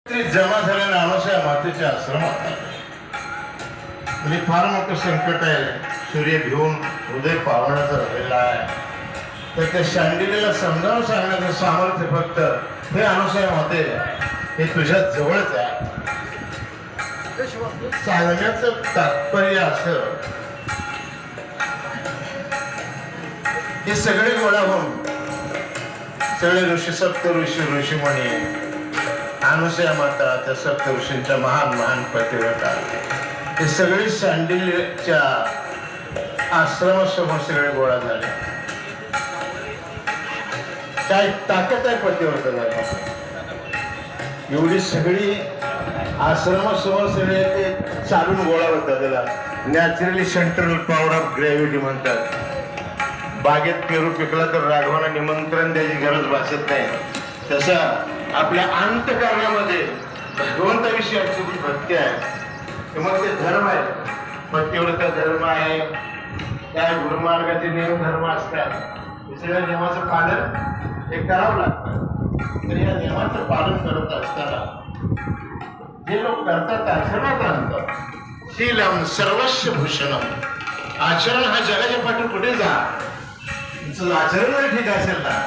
जमा झालेल्या अमावस्या मातेच्या आश्रमात म्हणजे फार मोठं संकट आहे. सूर्य घेऊन उदय पावण्याचा राहिलेला आहे. तर त्या शांडिलीला समजावून सांगण्याचं सामर्थ्य फक्त हे अमावस्या माते हे तुझ्या जवळच आहे. सांगण्याचं तात्पर्य असं हे सगळे गोळा होऊन सगळे ऋषी सप्त ऋषीमुनी अमावस्या माता त्या सप्त ऋषींच्या महान पतिव्रता हे सगळे शांडिल्यच्या आश्रमासमोर सगळे गोळा झाले. काय ताकद आहे पतिव्रता एवढी सगळी आश्रमासमोर सगळे ते चालून गोळा होतात. त्याला naturally central power of gravity म्हणतात. बागेत पेरू पिकला तर राघवांना निमंत्रण द्यायची गरज भासत नाही. तसा आपल्या अंतःकरणामध्ये भगवंताविषयी आपली भक्ती आहे. मग ते धर्म आहे, पतिव्रता धर्म आहे, त्या गुरुमार्गाचे नियम धर्म असतात. सगळ्या नियमाचं पालन हे करावं लागतं. तर या नियमाचं पालन करत असताना जे लोक करतात आचरणात आणतात शीलम सर्वस्व भूषणम. आचरण हा जगाच्या पाठी कुठे जा तुमचं आचरण जर ठीक असेल ना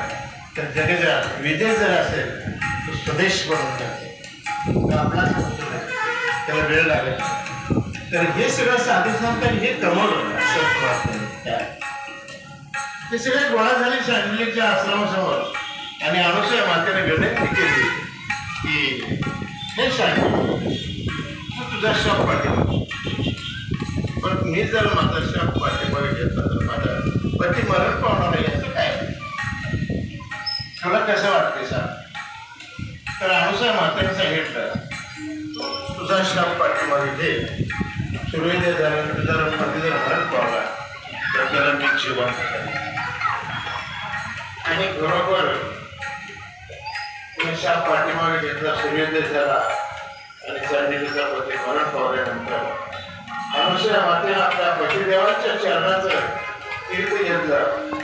तर जगाच्या विजय जर असेल तर स्वदेश बनवून जाते. आपला त्याला वेळ लागेल. तर हे सगळं साधू संतांनी हे कमवलं. ते सगळे गोळा झाले शांडिलीच्या आश्रमासमोर आणि अमावस्या मातेने विनंती केली की हे शांडिली तुझा शॉप पाठीमागे, पण मी जर माझा शॉप पाठीमागे घेतला तर माझा पती मरण पावणार नाही. याचं काय तुला कसं वाटतंय सांग. तर अमावस्या मातेने सांगितलं तुझा शॉप पाठीमागे घे. सूर्योदय झाल्यानंतर जर पती जर मरण पावला तर त्याला मी जीवन आणि बरोबर शाप पाठीमागे घेतला. सूर्योदय झाला आणि शांडिलीचा पती मरण पावल्यानंतर अमावस्या मातेने आपल्या पतिदेवांच्या चरणाचं तीर्थ घेतलं